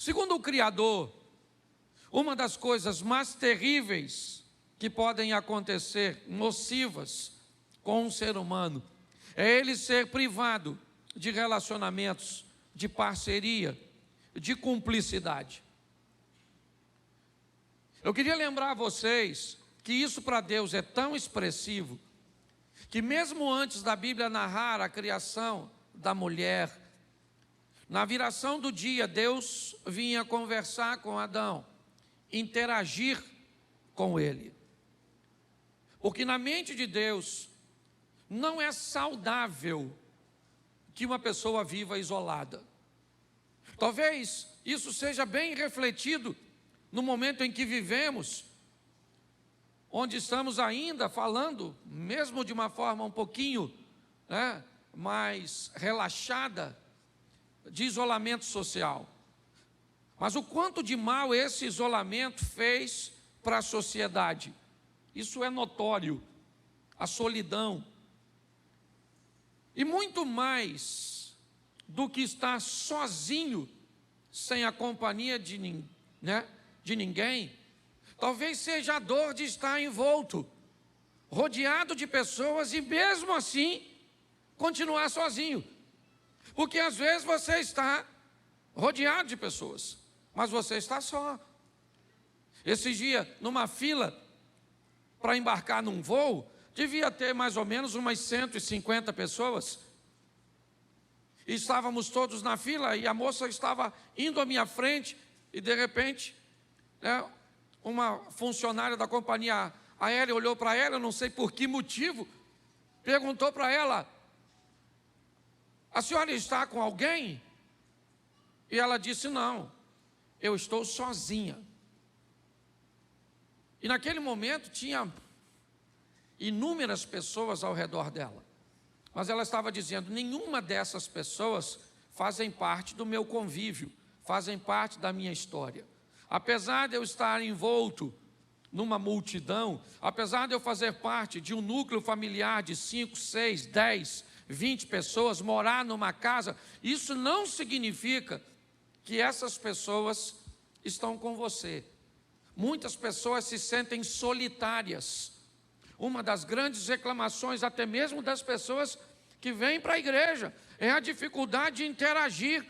Segundo o Criador, uma das coisas mais terríveis que podem acontecer, nocivas, com um ser humano, é ele ser privado de relacionamentos, de parceria, de cumplicidade. Eu queria lembrar a vocês que isso para Deus é tão expressivo, que mesmo antes da Bíblia narrar a criação da mulher, na viração do dia, Deus vinha conversar com Adão, interagir com ele. Porque na mente de Deus, não é saudável que uma pessoa viva isolada. Talvez isso seja bem refletido no momento em que vivemos, onde estamos ainda falando, mesmo de uma forma um pouquinho mais relaxada, de isolamento social. Mas o quanto de mal esse isolamento fez para a sociedade, isso é notório. A solidão. E muito mais do que estar sozinho, sem a companhia de ninguém, talvez seja a dor de estar envolto, rodeado de pessoas e mesmo assim continuar sozinho. Porque às vezes você está rodeado de pessoas, mas você está só. Esse dia, numa fila para embarcar num voo, devia ter mais ou menos umas 150 pessoas. E estávamos todos na fila e a moça estava indo à minha frente e de repente, uma funcionária da companhia aérea olhou para ela, não sei por que motivo, perguntou para ela: a senhora está com alguém? E ela disse: não, eu estou sozinha. E naquele momento tinha inúmeras pessoas ao redor dela, mas ela estava dizendo: nenhuma dessas pessoas fazem parte do meu convívio, fazem parte da minha história. Apesar de eu estar envolto numa multidão, apesar de eu fazer parte de um núcleo familiar de 5, 6, 10, 20 pessoas, morar numa casa, isso não significa que essas pessoas estão com você. Muitas pessoas se sentem solitárias. Uma das grandes reclamações, até mesmo das pessoas que vêm para a igreja, é a dificuldade de interagir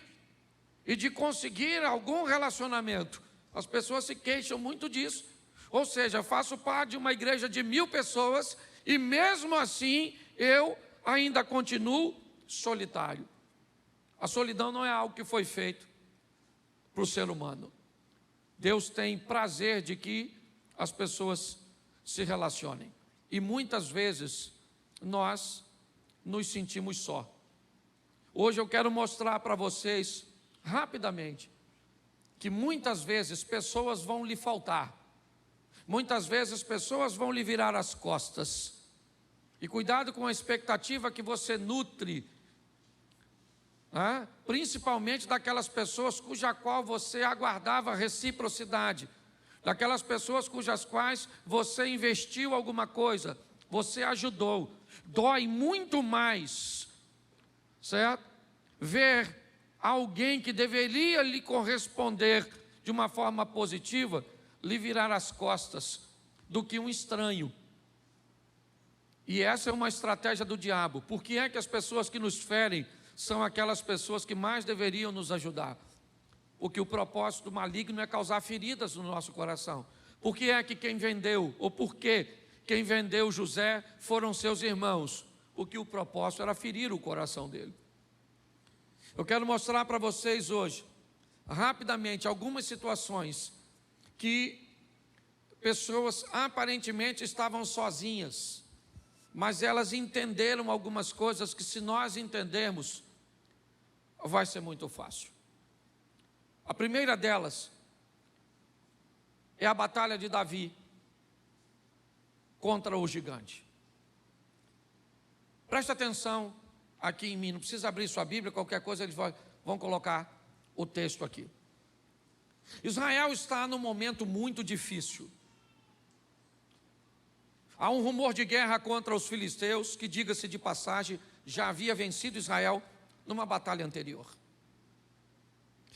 e de conseguir algum relacionamento. As pessoas se queixam muito disso. Ou seja, eu faço parte de uma igreja de 1000 pessoas e mesmo assim eu ainda continuo solitário. A solidão não é algo que foi feito para o ser humano. Deus tem prazer de que as pessoas se relacionem. E muitas vezes nós nos sentimos só. Hoje eu quero mostrar para vocês, rapidamente, que muitas vezes pessoas vão lhe faltar. Muitas vezes pessoas vão lhe virar as costas. E cuidado com a expectativa que você nutre, principalmente daquelas pessoas cuja qual você aguardava reciprocidade, daquelas pessoas cujas quais você investiu alguma coisa, você ajudou. Dói muito mais, certo? Ver alguém que deveria lhe corresponder de uma forma positiva, lhe virar as costas, do que um estranho. E essa é uma estratégia do diabo. Por que é que as pessoas que nos ferem são aquelas pessoas que mais deveriam nos ajudar? Porque o propósito maligno é causar feridas no nosso coração. Por que é que quem vendeu, ou por que quem vendeu José foram seus irmãos? Porque o propósito era ferir o coração dele. Eu quero mostrar para vocês hoje, rapidamente, algumas situações que pessoas aparentemente estavam sozinhas, mas elas entenderam algumas coisas que, se nós entendermos, vai ser muito fácil. A primeira delas é a batalha de Davi contra o gigante. Presta atenção aqui em mim, não precisa abrir sua Bíblia, qualquer coisa eles vão colocar o texto aqui. Israel está num momento muito difícil. Há um rumor de guerra contra os filisteus, que, diga-se de passagem, já havia vencido Israel numa batalha anterior.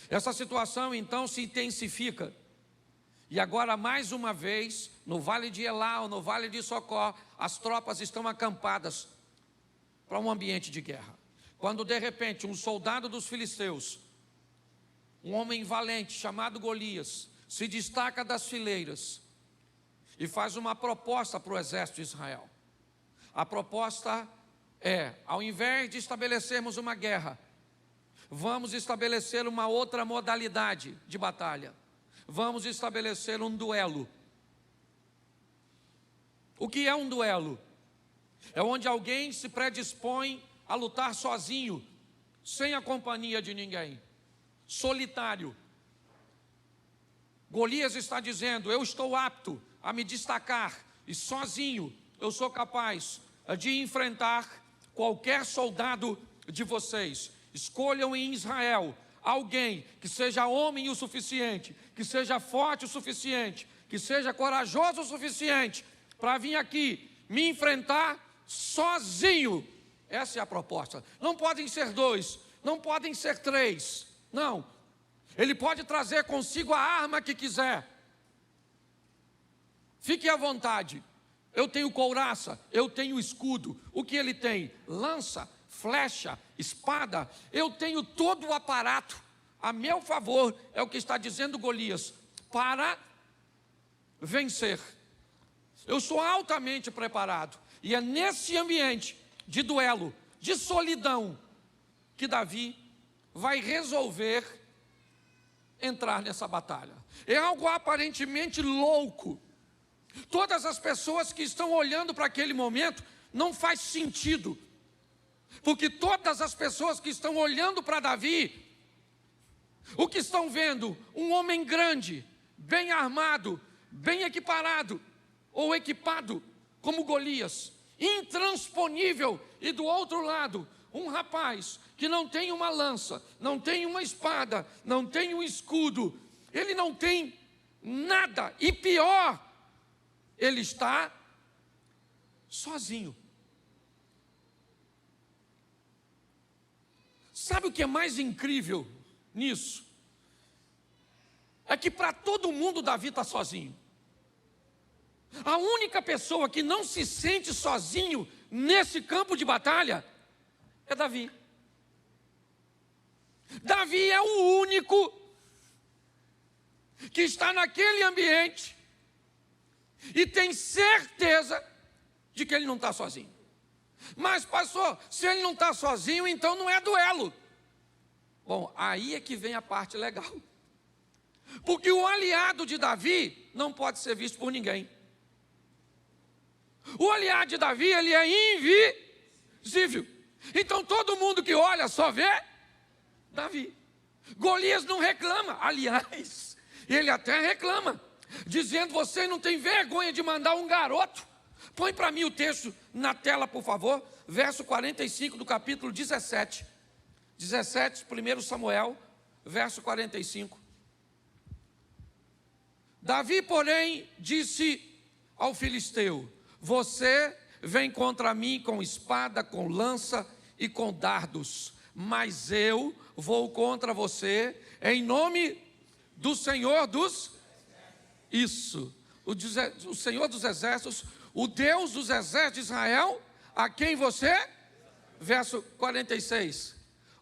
Essa situação então se intensifica. E agora, mais uma vez, no Vale de Elau, no Vale de Socó, as tropas estão acampadas para um ambiente de guerra. Quando de repente um soldado dos filisteus, um homem valente chamado Golias, se destaca das fileiras e faz uma proposta para o exército de Israel. A proposta é, ao invés de estabelecermos uma guerra, vamos estabelecer uma outra modalidade de batalha. Vamos estabelecer um duelo. O que é um duelo? É onde alguém se predispõe a lutar sozinho, sem a companhia de ninguém, solitário. Golias está dizendo, eu estou apto a me destacar, e sozinho eu sou capaz de enfrentar qualquer soldado de vocês. Escolham em Israel alguém que seja homem o suficiente, que seja forte o suficiente, que seja corajoso o suficiente para vir aqui me enfrentar sozinho. Essa é a proposta. Não podem ser dois, não podem ser três, não. Ele pode trazer consigo a arma que quiser. Fique à vontade. Eu tenho couraça, eu tenho escudo. O que ele tem? Lança, flecha, espada. Eu tenho todo o aparato a meu favor, é o que está dizendo Golias, para vencer. Eu sou altamente preparado. E é nesse ambiente de duelo, de solidão, que Davi vai resolver entrar nessa batalha. É algo aparentemente louco. Todas as pessoas que estão olhando para aquele momento, não faz sentido. Porque todas as pessoas que estão olhando para Davi, o que estão vendo? Um homem grande, bem armado, bem equiparado, ou equipado, como Golias, intransponível. E do outro lado, um rapaz que não tem uma lança, não tem uma espada, não tem um escudo, ele não tem nada, e pior, ele está sozinho. Sabe o que é mais incrível nisso? É que para todo mundo Davi está sozinho. A única pessoa que não se sente sozinho nesse campo de batalha é Davi. Davi é o único que está naquele ambiente e tem certeza de que ele não está sozinho. Mas pastor, se ele não está sozinho, então não é duelo. Bom, aí é que vem a parte legal. Porque o aliado de Davi não pode ser visto por ninguém. O aliado de Davi, ele é invisível. Então todo mundo que olha só vê Davi. Golias não reclama, aliás, ele até reclama, dizendo, você não tem vergonha de mandar um garoto? Põe para mim o texto na tela, por favor, verso 45 do capítulo 17. 17, 1 Samuel, verso 45. Davi, porém, disse ao filisteu, você vem contra mim com espada, com lança e com dardos, mas eu vou contra você em nome do Senhor dos... Isso, o Senhor dos exércitos, o Deus dos exércitos de Israel, a quem você... Verso 46.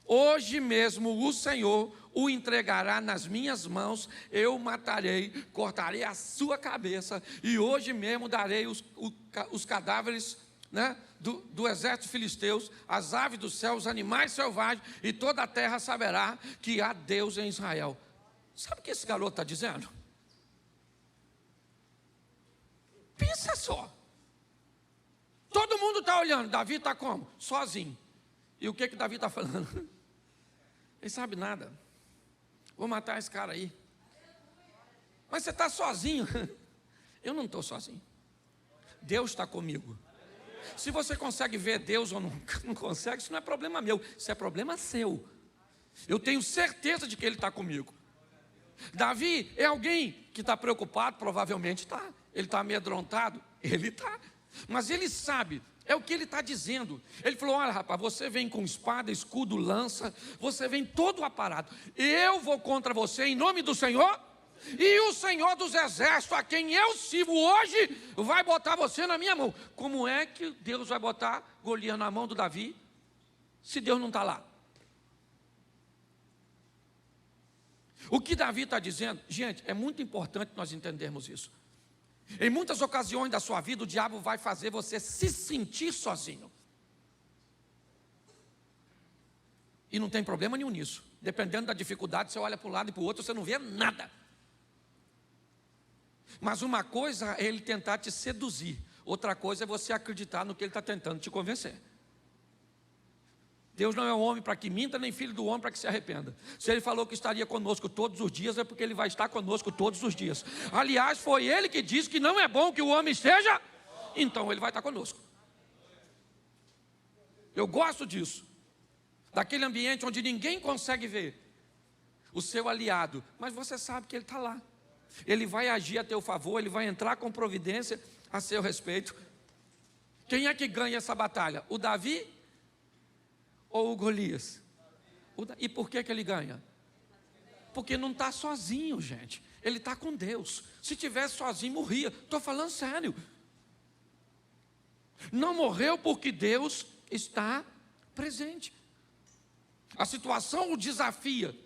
Hoje mesmo o Senhor o entregará nas minhas mãos, eu matarei, cortarei a sua cabeça, e hoje mesmo darei os cadáveres, né, do exército filisteus, as aves do céu, os animais selvagens, e toda a terra saberá que há Deus em Israel. Sabe o que esse garoto está dizendo? Pensa só. Todo mundo está olhando, Davi está como? Sozinho. E o que Davi está falando? Ele sabe nada. Vou matar esse cara aí. Mas você está sozinho? Eu não estou sozinho. Deus está comigo. Se você consegue ver Deus ou não consegue, isso não é problema meu, isso é problema seu. Eu tenho certeza de que Ele está comigo. Davi é alguém que está preocupado? Provavelmente está. Ele está amedrontado? Ele está. Mas ele sabe É o que ele está dizendo. Ele falou: olha, rapaz, você vem com espada, escudo, lança, você vem todo aparado. Eu vou contra você em nome do Senhor, e o Senhor dos exércitos, a quem eu sirvo hoje, vai botar você na minha mão. Como é que Deus vai botar Golias na mão do Davi, se Deus não está lá? O que Davi está dizendo, gente, é muito importante nós entendermos isso. Em muitas ocasiões da sua vida, o diabo vai fazer você se sentir sozinho. E não tem problema nenhum nisso. Dependendo da dificuldade, você olha para um lado e para o outro, você não vê nada. Mas uma coisa é ele tentar te seduzir, outra coisa é você acreditar no que ele está tentando te convencer. Deus não é homem para que minta, nem filho do homem para que se arrependa. Se ele falou que estaria conosco todos os dias, é porque ele vai estar conosco todos os dias. Aliás, foi ele que disse que não é bom que o homem esteja, então ele vai estar conosco. Eu gosto disso, daquele ambiente onde ninguém consegue ver o seu aliado, mas você sabe que ele está lá. Ele vai agir a teu favor, ele vai entrar com providência a seu respeito. Quem é que ganha essa batalha? O Davi ou o Golias? E por que ele ganha? Porque não está sozinho, gente. Ele está com Deus. Se tivesse sozinho, morria. Estou falando sério. Não morreu porque Deus está presente. A situação o desafia,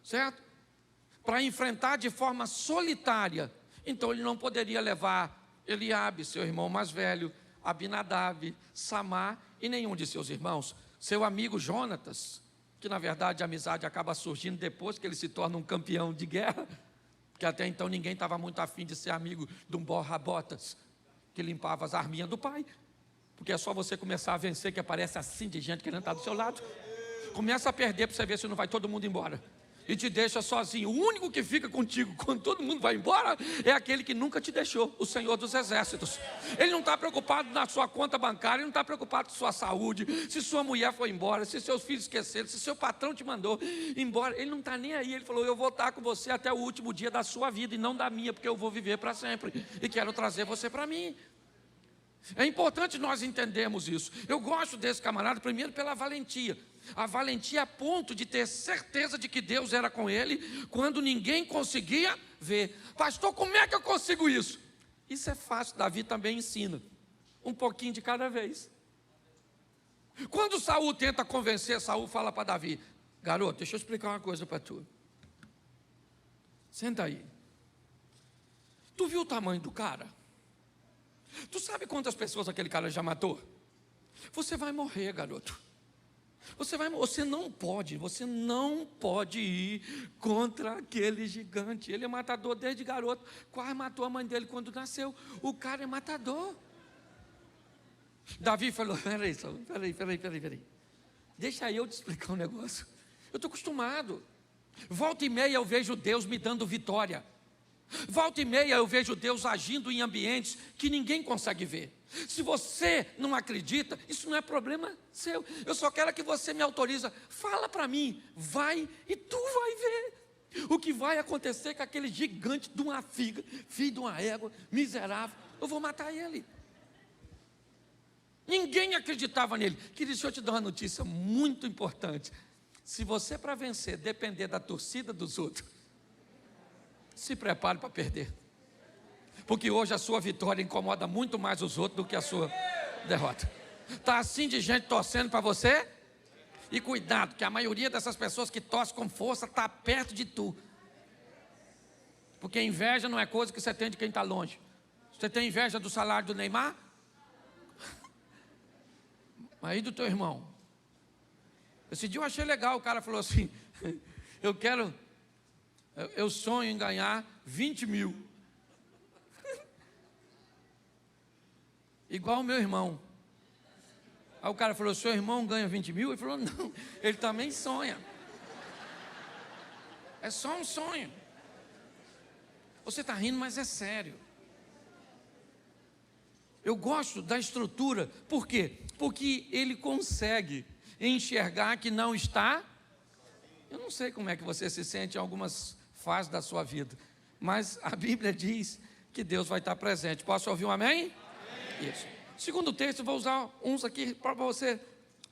certo? Para enfrentar de forma solitária. Então ele não poderia levar Eliabe, seu irmão mais velho, Abinadab, Samar e nenhum de seus irmãos. Seu amigo Jonatas, que na verdade a amizade acaba surgindo depois que ele se torna um campeão de guerra, porque até então ninguém estava muito afim de ser amigo de um borra-botas, que limpava as arminhas do pai, porque é só você começar a vencer que aparece assim de gente querendo estar do seu lado. Começa a perder para você ver se não vai todo mundo embora, e te deixa sozinho. O único que fica contigo quando todo mundo vai embora é aquele que nunca te deixou, o Senhor dos exércitos. Ele não está preocupado na sua conta bancária, ele não está preocupado com sua saúde, se sua mulher foi embora, se seus filhos esqueceram, se seu patrão te mandou embora. Ele não está nem aí. Ele falou: eu vou estar com você até o último dia da sua vida e não da minha, porque eu vou viver para sempre e quero trazer você para mim. É importante nós entendermos isso. Eu gosto desse camarada, primeiro pela valentia. A valentia a ponto de ter certeza de que Deus era com ele, quando ninguém conseguia ver. Pastor, como é que eu consigo isso? Isso é fácil, Davi também ensina. Um pouquinho de cada vez. Quando Saul tenta convencer, Saul fala para Davi: garoto, deixa eu explicar uma coisa para tu. Senta aí. Tu viu o tamanho do cara? Tu sabe quantas pessoas aquele cara já matou? Você vai morrer, garoto. Você não pode ir contra aquele gigante. Ele é matador desde garoto. Quase matou a mãe dele quando nasceu. O cara é matador. Davi falou: peraí. Deixa eu te explicar um negócio. Eu estou acostumado. Volta e meia eu vejo Deus me dando vitória. Volta e meia eu vejo Deus agindo em ambientes que ninguém consegue ver. Se você não acredita, isso não é problema seu. Eu só quero que você me autorize. Fala para mim, vai e tu vai ver o que vai acontecer com aquele gigante de uma figa, filho de uma égua, miserável. Eu vou matar ele. Ninguém acreditava nele. Querido, deixa eu te dar uma notícia muito importante. Se você, para vencer, depender da torcida dos outros, se prepare para perder. Porque hoje a sua vitória incomoda muito mais os outros do que a sua derrota. Está assim de gente torcendo para você? E cuidado, que a maioria dessas pessoas que torcem com força está perto de tu. Porque inveja não é coisa que você tem de quem está longe. Você tem inveja do salário do Neymar? Aí do teu irmão. Esse dia eu achei legal, o cara falou assim: eu sonho em ganhar 20 mil. Igual o meu irmão. Aí o cara falou: seu irmão ganha 20 mil? Ele falou: não, ele também sonha. É só um sonho. Você está rindo, mas é sério. Eu gosto da estrutura. Por quê? Porque ele consegue enxergar que não está. Eu não sei como é que você se sente em algumas fases da sua vida, mas a Bíblia diz que Deus vai estar presente. Posso ouvir um amém? Isso. segundo texto, eu vou usar uns aqui para você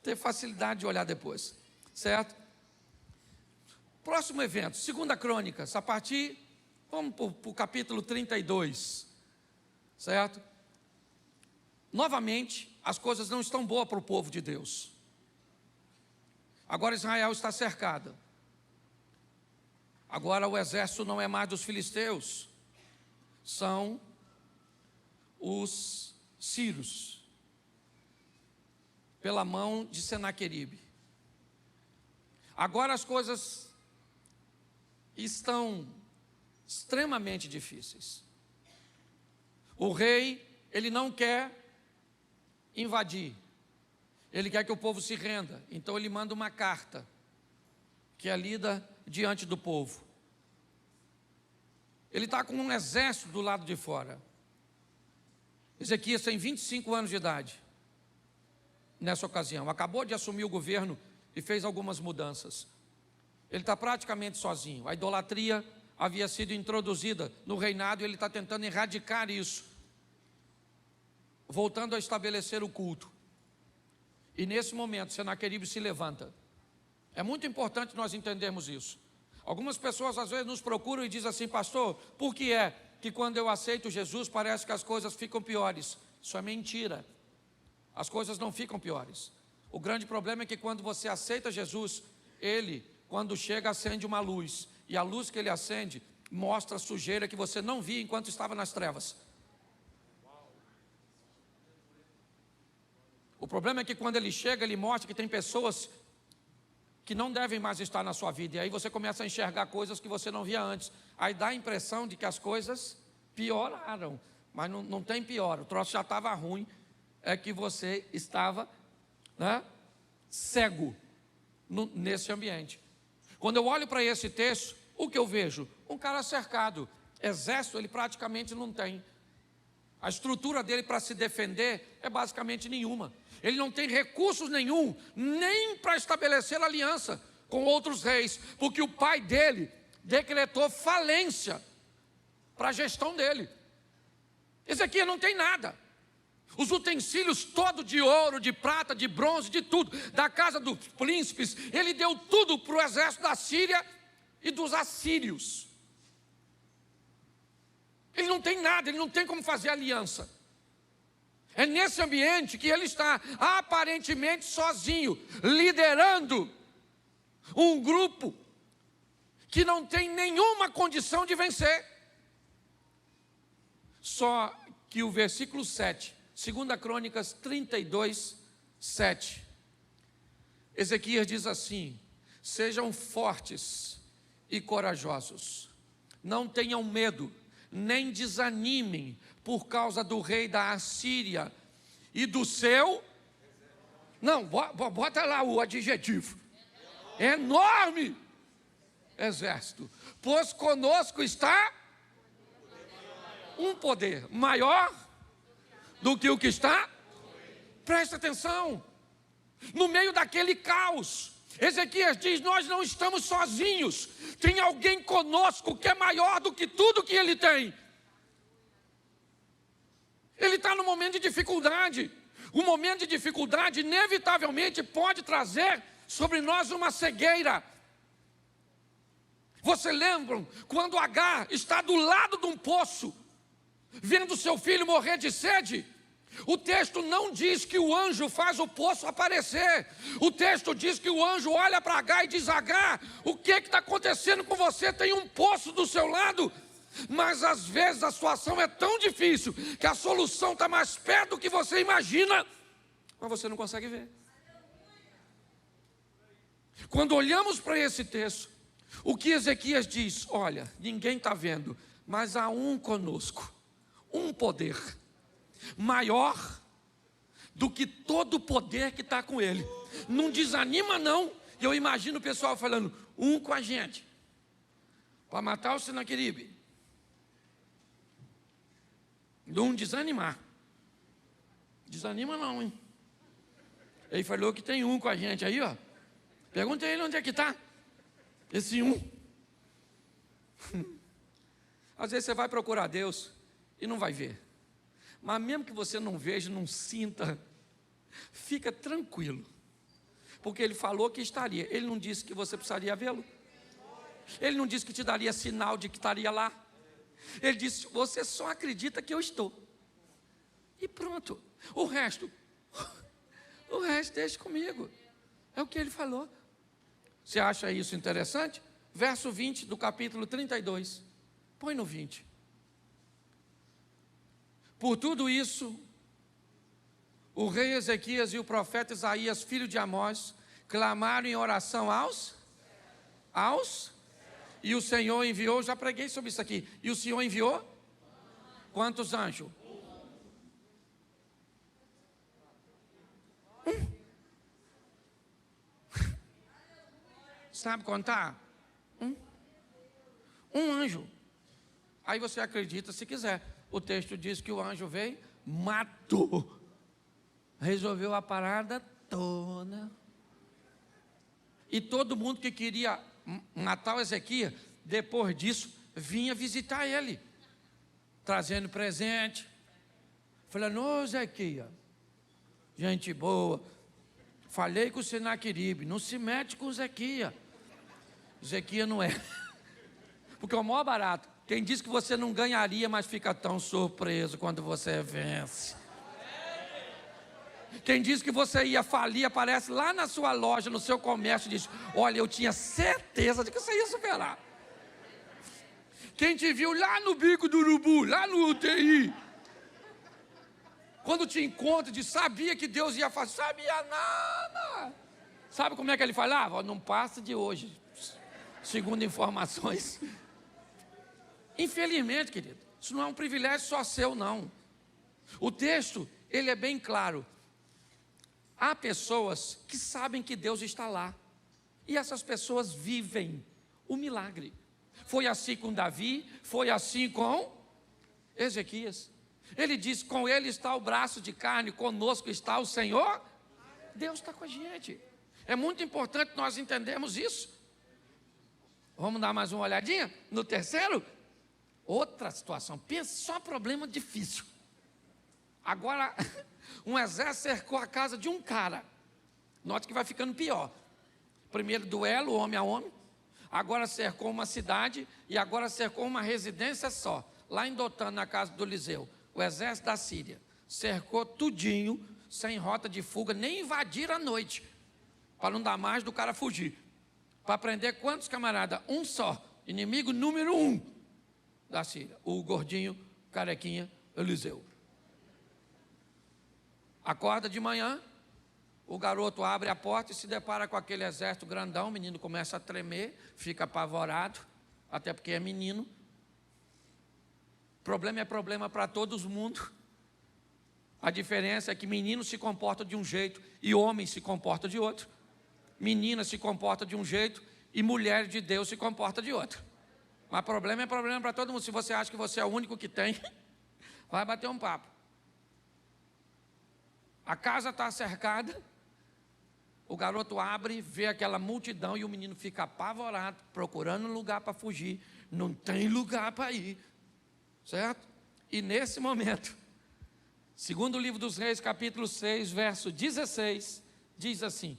ter facilidade de olhar depois, certo? Próximo evento, 2 Crônicas, a partir, vamos para o capítulo 32, certo? Novamente, as coisas não estão boas para o povo de Deus. Agora Israel está cercada. Agora o exército não é mais dos filisteus, são os sírios, pela mão de Senaqueribe. Agora as coisas estão extremamente difíceis. O rei, ele não quer invadir, ele quer que o povo se renda, então ele manda uma carta, que é lida diante do povo. Ele está com um exército do lado de fora. Ezequias tem 25 anos de idade, nessa ocasião, acabou de assumir o governo e fez algumas mudanças. Ele está praticamente sozinho. A idolatria havia sido introduzida no reinado e ele está tentando erradicar isso, voltando a estabelecer o culto. E nesse momento, Senaqueribe se levanta. É muito importante nós entendermos isso. Algumas pessoas às vezes nos procuram e dizem assim: pastor, por que é que quando eu aceito Jesus parece que as coisas ficam piores? Isso é mentira. As coisas não ficam piores. O grande problema é que quando você aceita Jesus, Ele, quando chega, acende uma luz. E a luz que Ele acende mostra a sujeira que você não via enquanto estava nas trevas. O problema é que quando Ele chega, Ele mostra que tem pessoas que não devem mais estar na sua vida. E aí você começa a enxergar coisas que você não via antes. Aí dá a impressão de que as coisas pioraram. Mas não tem pior, o troço já estava ruim. É que você estava, né, cego nesse ambiente. Quando eu olho para esse texto, o que eu vejo? Um cara cercado. Exército ele praticamente não tem. A estrutura dele para se defender é basicamente nenhuma. Ele não tem recursos nenhum, nem para estabelecer aliança com outros reis, porque o pai dele decretou falência para a gestão dele. Ezequias não tem nada. Os utensílios todos de ouro, de prata, de bronze, de tudo, da casa dos príncipes, ele deu tudo para o exército da Síria e dos assírios. Ele não tem nada, ele não tem como fazer aliança. É nesse ambiente que ele está aparentemente sozinho, liderando um grupo que não tem nenhuma condição de vencer. Só que o versículo 7, 2 Crônicas 32, 7. Ezequias diz assim: sejam fortes e corajosos, não tenham medo, nem desanimem por causa do rei da Assíria e do seu... Não, bota lá o adjetivo. Enorme exército, pois conosco está um poder maior do que o que está. Presta atenção. No meio daquele caos, Ezequias diz: nós não estamos sozinhos, tem alguém conosco que é maior do que tudo que ele tem. Ele está no momento de dificuldade. O momento de dificuldade inevitavelmente pode trazer sobre nós uma cegueira. Você lembra quando Agar está do lado de um poço, vendo seu filho morrer de sede? O texto não diz que o anjo faz o poço aparecer. O texto diz que o anjo olha para Agar e diz: Agar, o que está acontecendo com você? Tem um poço do seu lado. Mas às vezes a situação é tão difícil que a solução está mais perto do que você imagina, mas você não consegue ver. Quando olhamos para esse texto, o que Ezequias diz? Olha, ninguém está vendo, mas há um conosco, um poder maior do que todo o poder que está com ele. Não desanima não. Eu imagino o pessoal falando: um com a gente para matar o Senaqueribe. Não desanimar. Desanima não, hein? Ele falou que tem um com a gente aí, ó. Pergunta a ele onde é que está esse um. Às vezes você vai procurar Deus e não vai ver. Mas mesmo que você não veja, não sinta, fica tranquilo. Porque ele falou que estaria. Ele não disse que você precisaria vê-lo. Ele não disse que te daria sinal de que estaria lá. Ele disse, você só acredita que eu estou. E pronto. O resto deixa comigo. É o que ele falou. Você acha isso interessante? Verso 20 do capítulo 32. Põe no 20. Por tudo isso, o rei Ezequias e o profeta Isaías, filho de Amós, clamaram em oração aos, e o Senhor enviou, já preguei sobre isso aqui, e o Senhor enviou quantos anjos? Sabe contar? Um anjo. Aí você acredita se quiser. O texto diz que o anjo veio, matou, resolveu a parada toda. E todo mundo que queria matar o Ezequias, depois disso, vinha visitar ele, trazendo presente, falando, ô Ezequias, gente boa, falei com o Senaqueribe, não se mete com o Ezequias. Ezequias não é, porque é o maior barato. Quem diz que você não ganharia, mas fica tão surpreso quando você vence. Quem diz que você ia falir, aparece lá na sua loja, no seu comércio, e diz, olha, eu tinha certeza de que você ia superar. Quem te viu lá no bico do urubu, lá no UTI, quando te encontra, diz, sabia que Deus ia fazer, sabia nada. Sabe como é que ele falava? Não passa de hoje, segundo informações. Infelizmente, querido, isso não é um privilégio só seu, não. O texto, ele é bem claro. Há pessoas que sabem que Deus está lá. E essas pessoas vivem o milagre. Foi assim com Davi, foi assim com Ezequias. Ele diz, com ele está o braço de carne, conosco está o Senhor. Deus está com a gente. É muito importante nós entendermos isso. Vamos dar mais uma olhadinha no terceiro? Outra situação, pensa só problema difícil. Agora, um exército cercou a casa de um cara. Note que vai ficando pior. Primeiro duelo, homem a homem. Agora cercou uma cidade e agora cercou uma residência só. Lá em Dotã, na casa do Eliseu. O exército da Síria cercou tudinho, sem rota de fuga, nem invadir à noite. Para não dar mais do cara fugir. Para prender quantos camaradas? Um só. Inimigo número 1 da Síria, o gordinho, carequinha, Eliseu. Acorda de manhã, o garoto abre a porta e se depara com aquele exército grandão, o menino começa a tremer, fica apavorado, até porque é menino. Problema é problema para todo mundo. A diferença é que menino se comporta de um jeito e homem se comporta de outro. Menina se comporta de um jeito e mulher de Deus se comporta de outro. Mas problema é problema para todo mundo. Se você acha que você é o único que tem, vai bater um papo. A casa está cercada, o garoto abre, vê aquela multidão e o menino fica apavorado, procurando um lugar para fugir. Não tem lugar para ir, certo? E nesse momento, segundo o livro dos Reis, capítulo 6, verso 16, diz assim.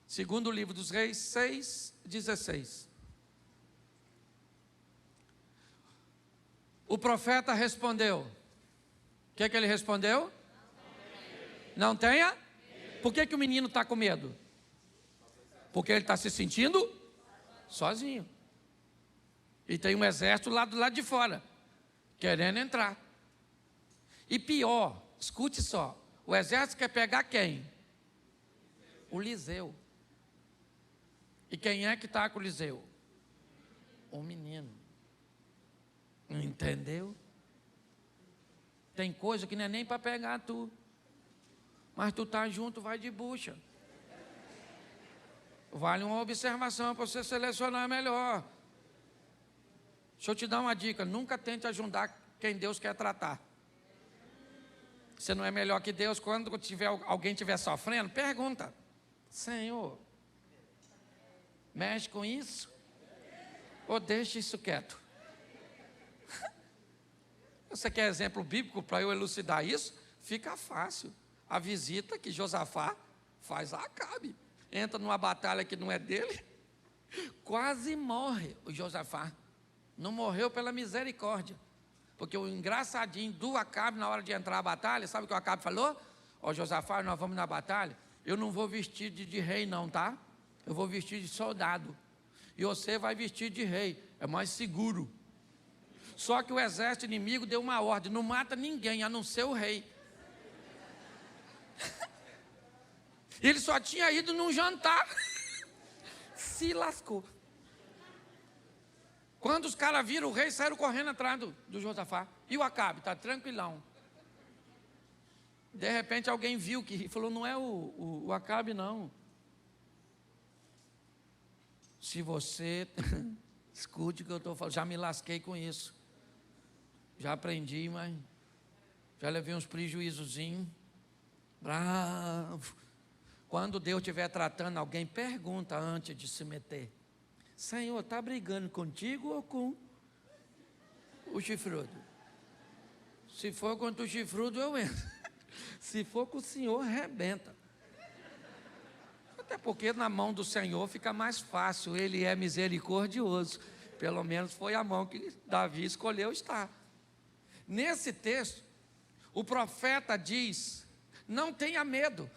Segundo o livro dos Reis, 6, 16. O profeta respondeu. O que ele respondeu? Não tenha? Por que o menino está com medo? Porque ele está se sentindo sozinho. E tem um exército lá do lado de fora, querendo entrar. E pior, escute só, o exército quer pegar quem? O Eliseu. E quem é que está com o Eliseu? O menino. Entendeu? Tem coisa que não é nem para pegar tu. Mas tu tá junto, vai de bucha. Vale uma observação para você selecionar melhor. Deixa eu te dar uma dica. Nunca tente ajudar quem Deus quer tratar. Você não é melhor que Deus. Quando alguém estiver sofrendo, pergunta. Senhor, mexe com isso? Ou deixa isso quieto? Você quer exemplo bíblico para eu elucidar isso? Fica fácil. A visita que Josafá faz a Acabe. Entra numa batalha que não é dele, quase morre o Josafá. Não morreu pela misericórdia. Porque o engraçadinho do Acabe, na hora de entrar a batalha, sabe o que o Acabe falou? Ó, Josafá, nós vamos na batalha, eu não vou vestir de rei não, tá? Eu vou vestir de soldado. E você vai vestir de rei, é mais seguro. Só que o exército inimigo deu uma ordem, não mata ninguém, a não ser o rei. Ele só tinha ido num jantar. Se lascou. Quando os caras viram o rei, saíram correndo atrás do Josafá. E o Acabe, está tranquilão. De repente alguém viu que falou, não é o Acabe não. Se você, escute o que eu estou falando, já me lasquei com isso. Já aprendi, mas já levei uns prejuízozinhos. Bravo. Quando Deus estiver tratando alguém, pergunta antes de se meter. Senhor, está brigando contigo ou com o chifrudo? Se for contra o chifrudo, eu entro. Se for com o Senhor, arrebenta. Até porque na mão do Senhor fica mais fácil. Ele é misericordioso. Pelo menos foi a mão que Davi escolheu estar. Nesse texto, o profeta diz, não tenha medo.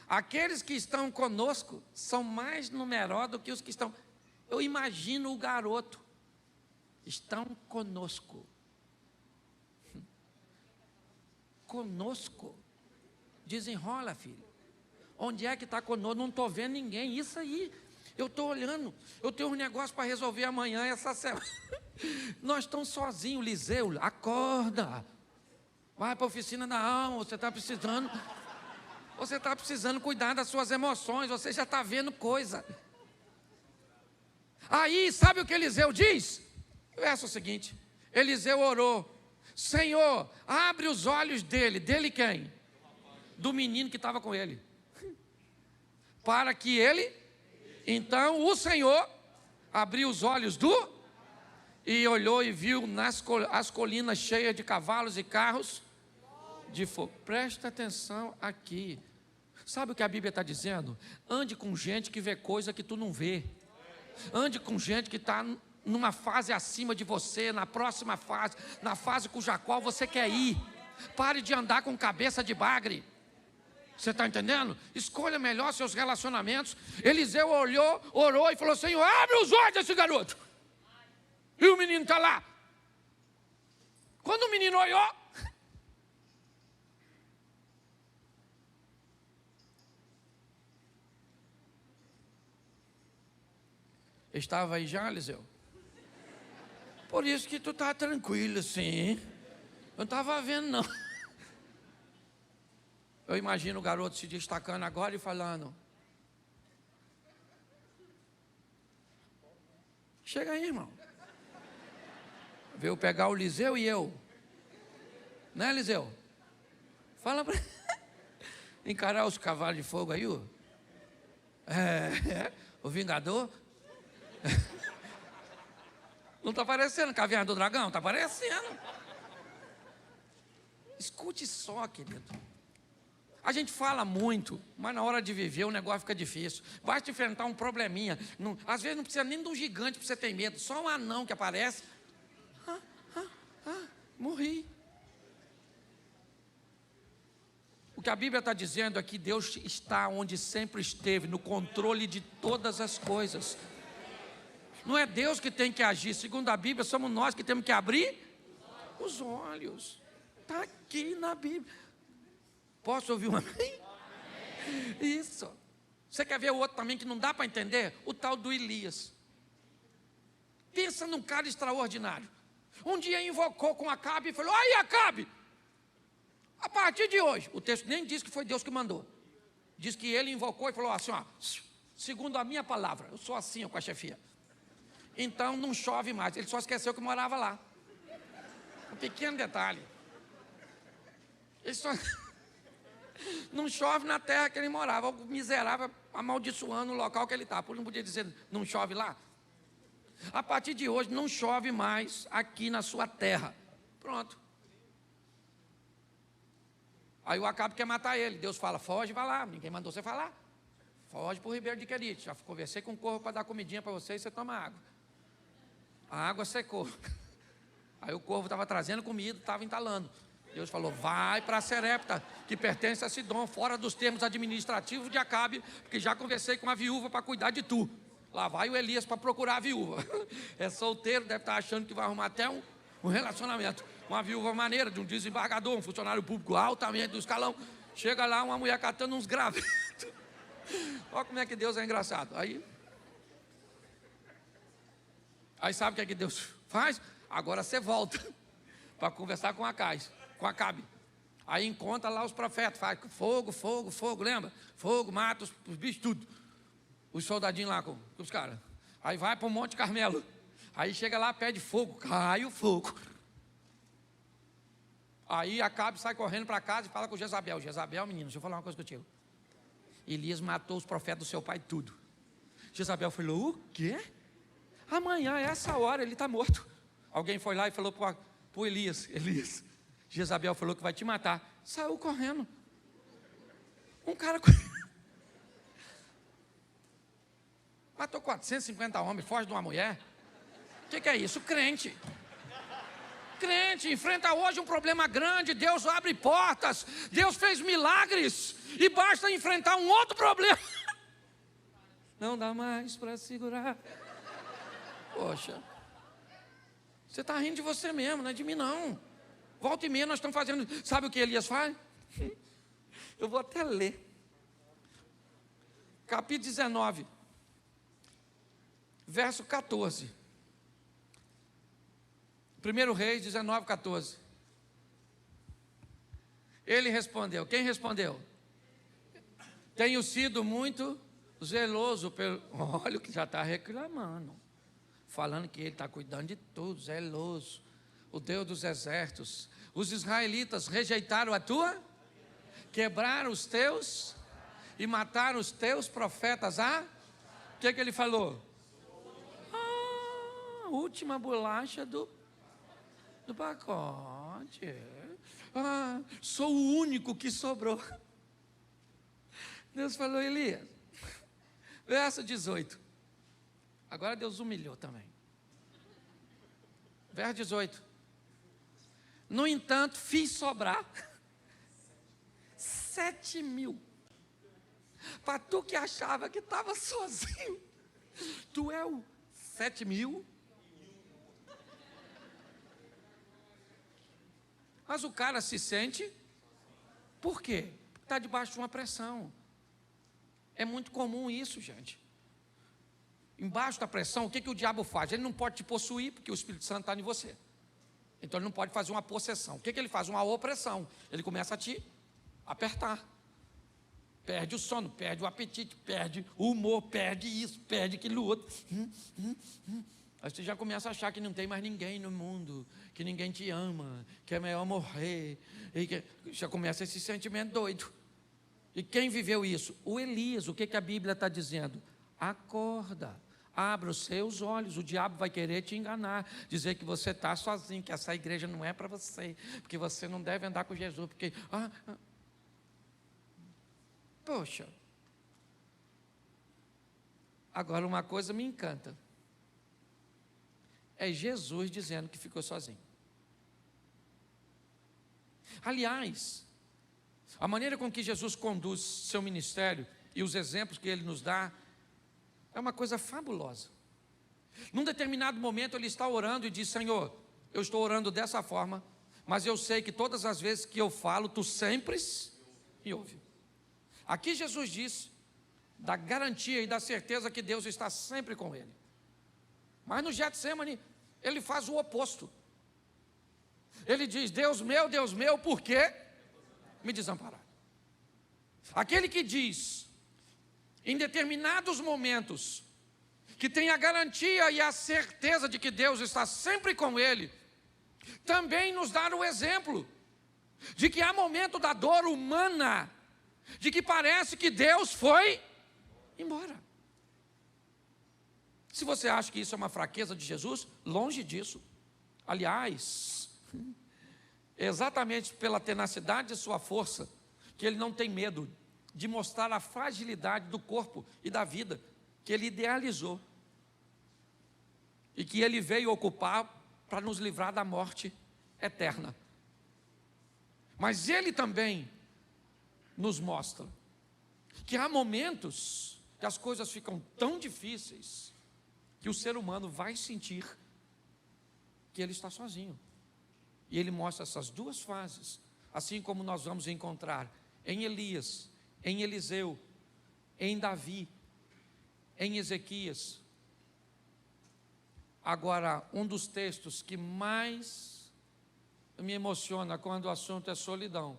Aqueles que estão conosco são mais numerosos do que os que estão. Eu imagino o garoto. Estão conosco. Conosco. Desenrola, filho. Onde é que está conosco? Não estou vendo ninguém. Isso aí. Eu estou olhando. Eu tenho um negócio para resolver amanhã, essa semana. Nós estamos sozinhos, Liseu. Acorda. Vai para a oficina da alma. Você está precisando. Você está precisando cuidar das suas emoções. Você já está vendo coisa. Aí, sabe o que Eliseu diz? Verso seguinte. Eliseu orou. Senhor, abre os olhos dele. Dele quem? Do menino que estava com ele. Para que ele... Então, o Senhor abriu os olhos do... E olhou e viu as colinas cheias de cavalos e carros de fogo. Presta atenção aqui. Sabe o que a Bíblia está dizendo? Ande com gente que vê coisa que tu não vê. Ande com gente que está numa fase acima de você, na próxima fase, na fase cuja qual você quer ir. Pare de andar com cabeça de bagre. Você está entendendo? Escolha melhor seus relacionamentos. Eliseu olhou, orou e falou, Senhor, abre os olhos desse garoto. E o menino está lá. Quando o menino olhou, estava aí já, Eliseu? Por isso que tu está tranquilo assim. Eu não estava vendo não. Eu imagino o garoto se destacando agora e falando, chega aí, irmão. Veio pegar o Liseu e eu. Né, Liseu? Fala para encarar os cavalos de fogo aí, ó. O Vingador. Não está parecendo Caverna do Dragão? Está parecendo. Escute só, querido. A gente fala muito, mas na hora de viver o negócio fica difícil. Basta enfrentar um probleminha. Não, às vezes não precisa nem de um gigante para você ter medo. Só um anão que aparece. Morri. O que a Bíblia está dizendo é que Deus está onde sempre esteve, no controle de todas as coisas. Não é Deus que tem que agir. Segundo a Bíblia, somos nós que temos que abrir os olhos. Está aqui na Bíblia. Posso ouvir um amém? Isso. Você quer ver o outro também que não dá para entender? O tal do Elias. Pensa num cara extraordinário. Um dia invocou com Acabe e falou, aí Acabe, a partir de hoje, o texto nem diz que foi Deus que mandou. Diz que ele invocou e falou assim, ó, segundo a minha palavra, eu sou assim com a chefia. Então não chove mais. Ele só esqueceu que morava lá. Um pequeno detalhe. Ele só... Não chove na terra que ele morava. O miserável amaldiçoando o local que ele está. Por isso não podia dizer, não chove lá. A partir de hoje não chove mais aqui na sua terra. Pronto. Aí o Acabe quer matar ele. Deus fala, foge, vai lá. Ninguém mandou você falar. Foge para o Ribeiro de Querite. Já conversei com o corvo para dar comidinha para você e você toma água. A água secou. Aí o corvo estava trazendo comida, estava entalando. Deus falou, vai para Serepta, que pertence a Sidom, fora dos termos administrativos de Acabe, porque já conversei com a viúva para cuidar de tu. Lá vai o Elias para procurar a viúva. É solteiro, deve estar achando que vai arrumar até um relacionamento. Uma viúva maneira, de um desembargador, um funcionário público altamente do escalão. Chega lá, uma mulher catando uns gravetos. Olha como é que Deus é engraçado. Aí sabe o que Deus faz? Agora você volta para conversar com Acabe. Aí encontra lá os profetas, faz fogo, fogo, fogo, lembra? Fogo, mata os bichos, tudo. Os soldadinhos lá com os caras. Aí vai para o Monte Carmelo. Aí chega lá, pede fogo, cai o fogo. Aí Acabe sai correndo para casa e fala com Jezabel. Jezabel, menino, deixa eu falar uma coisa contigo. Elias matou os profetas do seu pai, tudo. Jezabel falou, o quê? Amanhã, essa hora, ele está morto. Alguém foi lá e falou para o Elias, Jezabel falou que vai te matar. Saiu correndo. Um cara matou 450 homens, foge de uma mulher. O que é isso? Crente. Crente enfrenta hoje um problema grande. Deus abre portas, Deus fez milagres, e basta enfrentar um outro problema. Não dá mais para segurar. Poxa, você está rindo de você mesmo, não é de mim não. Volta e meia nós estamos fazendo. Sabe o que Elias faz? Eu vou até ler. Capítulo 19, verso 14. 1 Reis 19, 14. Ele respondeu. Quem respondeu? Tenho sido muito zeloso pelo... Olha o que já está reclamando. Falando que ele está cuidando de tudo, zeloso. O Deus dos exércitos. Os israelitas rejeitaram a tua, quebraram os teus e mataram os teus profetas. O que ele falou? Última bolacha do pacote. Sou o único que sobrou. Deus falou, Elias, verso 18. Agora Deus humilhou também. Verso 18. No entanto, fiz sobrar 7.000. Para tu que achava que estava sozinho, tu é o 7.000. Mas o cara se sente, por quê? Porque está debaixo de uma pressão. É muito comum isso, gente. Embaixo da pressão, o que o diabo faz? Ele não pode te possuir, porque o Espírito Santo está em você. Então ele não pode fazer uma possessão. O que ele faz? Uma opressão. Ele começa a te apertar. Perde o sono, perde o apetite, perde o humor, perde isso, perde aquilo outro. Aí você já começa a achar que não tem mais ninguém no mundo, que ninguém te ama, que é melhor morrer. Já começa esse sentimento doido. E quem viveu isso? O Elias. O que a Bíblia está dizendo? Acorda, abra os seus olhos. O diabo vai querer te enganar, dizer que você está sozinho, que essa igreja não é para você, porque você não deve andar com Jesus, porque... Poxa. Agora uma coisa me encanta. É Jesus dizendo que ficou sozinho. Aliás, a maneira com que Jesus conduz seu ministério e os exemplos que ele nos dá é uma coisa fabulosa. Num determinado momento ele está orando e diz, Senhor, eu estou orando dessa forma, mas eu sei que todas as vezes que eu falo, tu sempre me ouve. Aqui Jesus diz da garantia e da certeza que Deus está sempre com ele. Mas no Getsemane, ele faz o oposto. Ele diz, Deus meu, por que me desamparar? Aquele que diz, em determinados momentos, que tem a garantia e a certeza de que Deus está sempre com ele, também nos dá o exemplo de que há momento da dor humana, de que parece que Deus foi embora. Se você acha que isso é uma fraqueza de Jesus, longe disso. Aliás, exatamente pela tenacidade de sua força, que ele não tem medo de mostrar a fragilidade do corpo e da vida que ele idealizou e que ele veio ocupar para nos livrar da morte eterna. Mas ele também nos mostra que há momentos que as coisas ficam tão difíceis que o ser humano vai sentir que ele está sozinho. E ele mostra essas duas fases, assim como nós vamos encontrar em Elias, em Eliseu, em Davi, em Ezequias. Agora, um dos textos que mais me emociona quando o assunto é solidão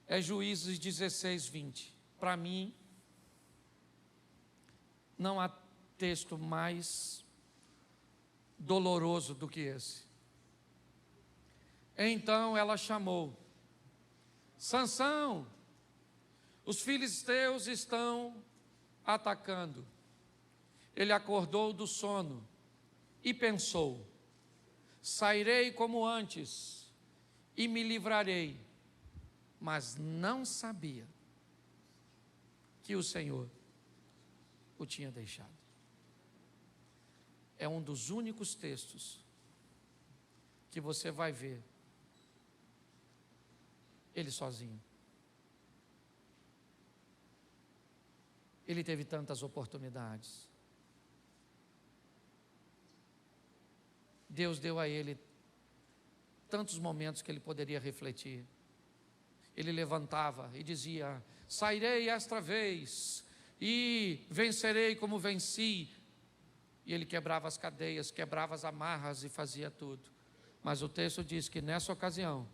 é Juízes 16, 20. Para mim, não há texto mais doloroso do que esse. Então ela chamou: Sansão, os filisteus estão atacando. Ele acordou do sono e pensou: sairei como antes e me livrarei. Mas não sabia que o Senhor o tinha deixado. É um dos únicos textos que você vai ver ele sozinho. Ele teve tantas oportunidades. Deus deu a ele tantos momentos que ele poderia refletir. Ele levantava e dizia: sairei esta vez e vencerei como venci. E ele quebrava as cadeias, quebrava as amarras e fazia tudo. Mas o texto diz que nessa ocasião,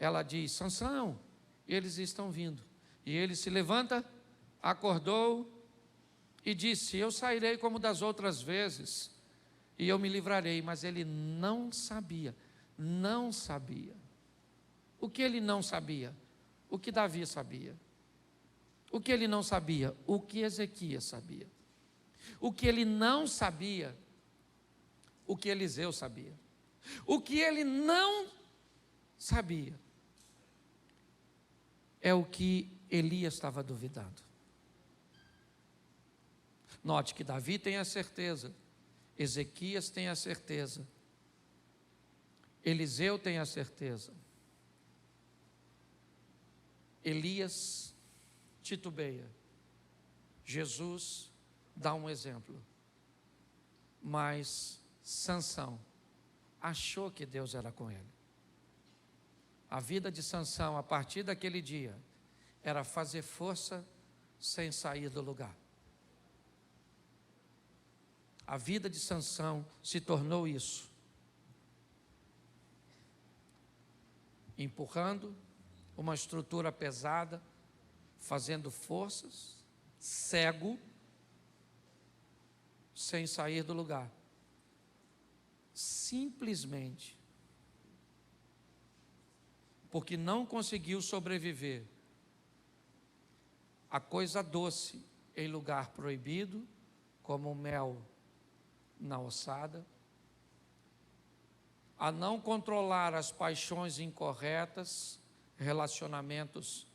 ela diz: Sansão, eles estão vindo. E ele se levanta, acordou e disse: eu sairei como das outras vezes e eu me livrarei. Mas ele não sabia. O que ele não sabia? O que Davi sabia. O que ele não sabia? O que Ezequias sabia. O que ele não sabia? O que Eliseu sabia. O que ele não sabia é o que Elias estava duvidando. Note que Davi tem a certeza, Ezequias tem a certeza, Eliseu tem a certeza, Elias titubeia, Jesus dá um exemplo, mas Sansão achou que Deus era com ele. A vida de Sansão, a partir daquele dia, era fazer força sem sair do lugar. A vida de Sansão se tornou isso. Empurrando uma estrutura pesada, fazendo forças, cego, sem sair do lugar. Simplesmente porque não conseguiu sobreviver a coisa doce em lugar proibido, como o mel na ossada, a não controlar as paixões incorretas, relacionamentos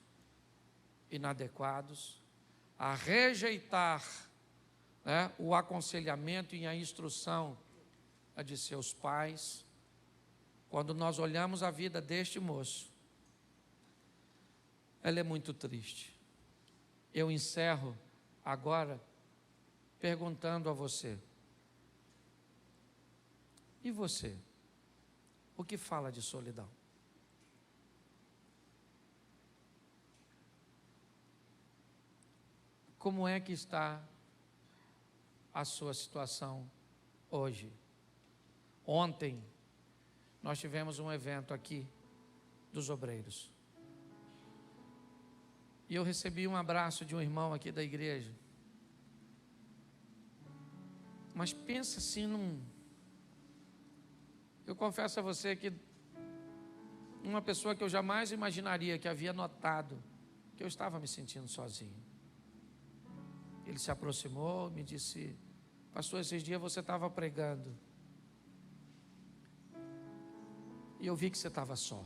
inadequados, a rejeitar, o aconselhamento e a instrução de seus pais. Quando nós olhamos a vida deste moço, ela é muito triste. Eu encerro agora perguntando a você: e você? O que fala de solidão? Como é que está a sua situação hoje? Ontem, nós tivemos um evento aqui dos obreiros. E eu recebi um abraço de um irmão aqui da igreja. Mas pensa assim Eu confesso a você que uma pessoa que eu jamais imaginaria que havia notado que eu estava me sentindo sozinho. Ele se aproximou, me disse: pastor, esses dias você estava pregando E eu vi que você estava só.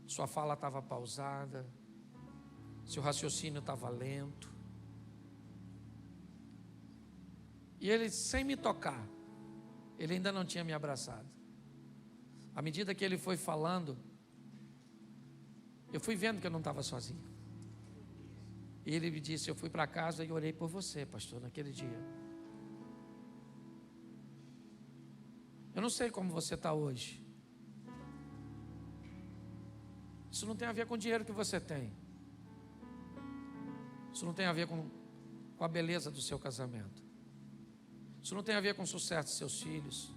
Sua fala estava pausada, seu raciocínio estava lento. E ele, sem me tocar, ele ainda não tinha me abraçado. À medida que ele foi falando, eu fui vendo que eu não estava sozinho. E ele me disse: eu fui para casa e orei por você, pastor, naquele dia. Eu não sei como você está hoje. Isso não tem a ver com o dinheiro que você tem. Isso não tem a ver com a beleza do seu casamento. Isso não tem a ver com o sucesso dos seus filhos.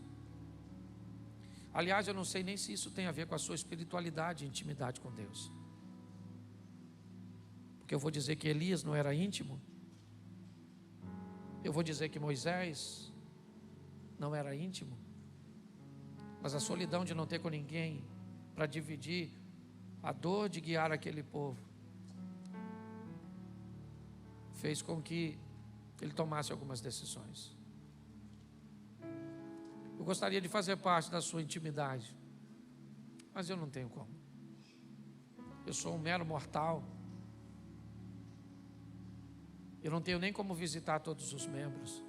Aliás, eu não sei nem se isso tem a ver com a sua espiritualidade e intimidade com Deus. Porque eu vou dizer que Elias não era íntimo. Eu vou dizer que Moisés não era íntimo. Mas a solidão de não ter com ninguém para dividir a dor de guiar aquele povo fez com que ele tomasse algumas decisões. Eu gostaria de fazer parte da sua intimidade, mas eu não tenho como. Eu sou um mero mortal. Eu não tenho nem como visitar todos os membros.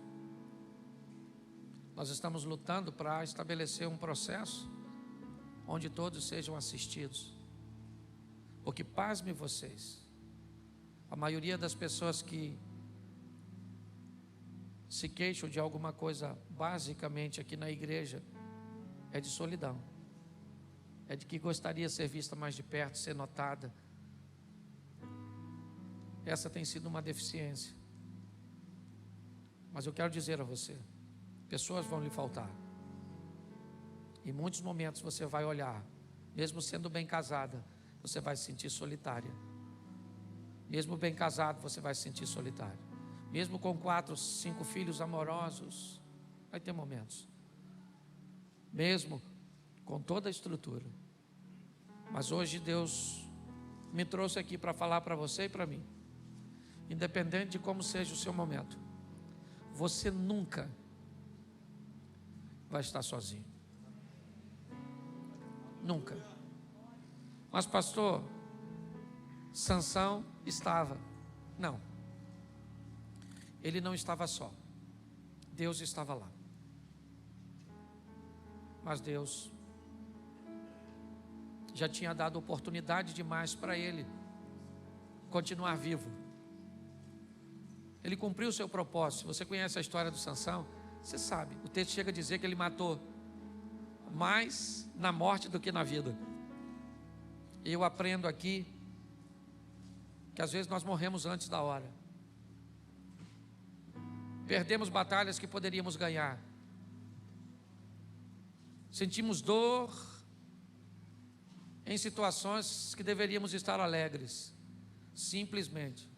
Nós estamos lutando para estabelecer um processo onde todos sejam assistidos. Porque, pasme vocês, a maioria das pessoas que se queixam de alguma coisa, basicamente aqui na igreja, é de solidão. É de que gostaria de ser vista mais de perto, ser notada. Essa tem sido uma deficiência. Mas eu quero dizer a você, pessoas vão lhe faltar. Em muitos momentos você vai olhar, mesmo sendo bem casada, você vai se sentir solitária. Mesmo bem casado, você vai se sentir solitário. Mesmo com 4, 5 filhos amorosos, vai ter momentos. Mesmo com toda a estrutura. Mas hoje Deus me trouxe aqui para falar para você e para mim. Independente de como seja o seu momento, você nunca vai estar sozinho. Nunca. Mas pastor, Sansão estava. Não. Ele não estava só. Deus estava lá. Mas Deus já tinha dado oportunidade demais para ele continuar vivo. Ele cumpriu o seu propósito. Se você conhece a história do Sansão, você sabe. O texto chega a dizer que ele matou mais na morte do que na vida. E eu aprendo aqui que às vezes nós morremos antes da hora. Perdemos batalhas que poderíamos ganhar. Sentimos dor em situações que deveríamos estar alegres, simplesmente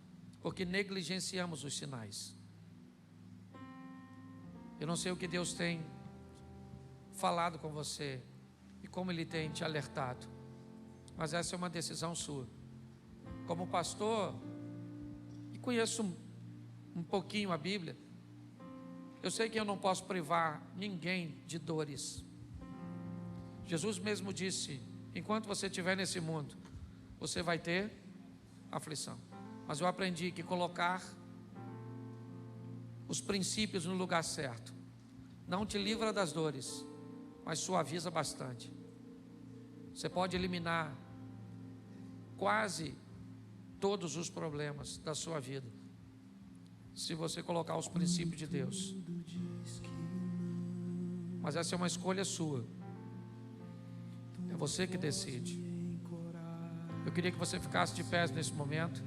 porque negligenciamos os sinais. Eu não sei o que Deus tem falado com você e como Ele tem te alertado, mas essa é uma decisão sua. Como pastor, e conheço um pouquinho a Bíblia, eu sei que eu não posso privar ninguém de dores. Jesus mesmo disse: enquanto você estiver nesse mundo, você vai ter aflição. Mas eu aprendi que colocar os princípios no lugar certo não te livra das dores, mas suaviza bastante. Você pode eliminar quase todos os problemas da sua vida se você colocar os princípios de Deus. Mas essa é uma escolha sua. É você que decide. Eu queria que você ficasse de pé nesse momento.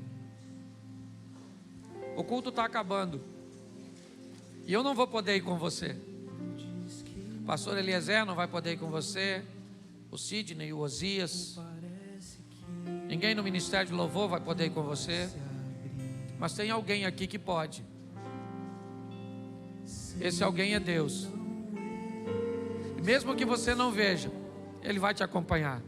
O culto está acabando e eu não vou poder ir com você. O pastor Eliezer não vai poder ir com você. O Sidney, o Osias, ninguém no Ministério de Louvor vai poder ir com você. Mas tem alguém aqui que pode. Esse alguém é Deus. E mesmo que você não veja, Ele vai te acompanhar.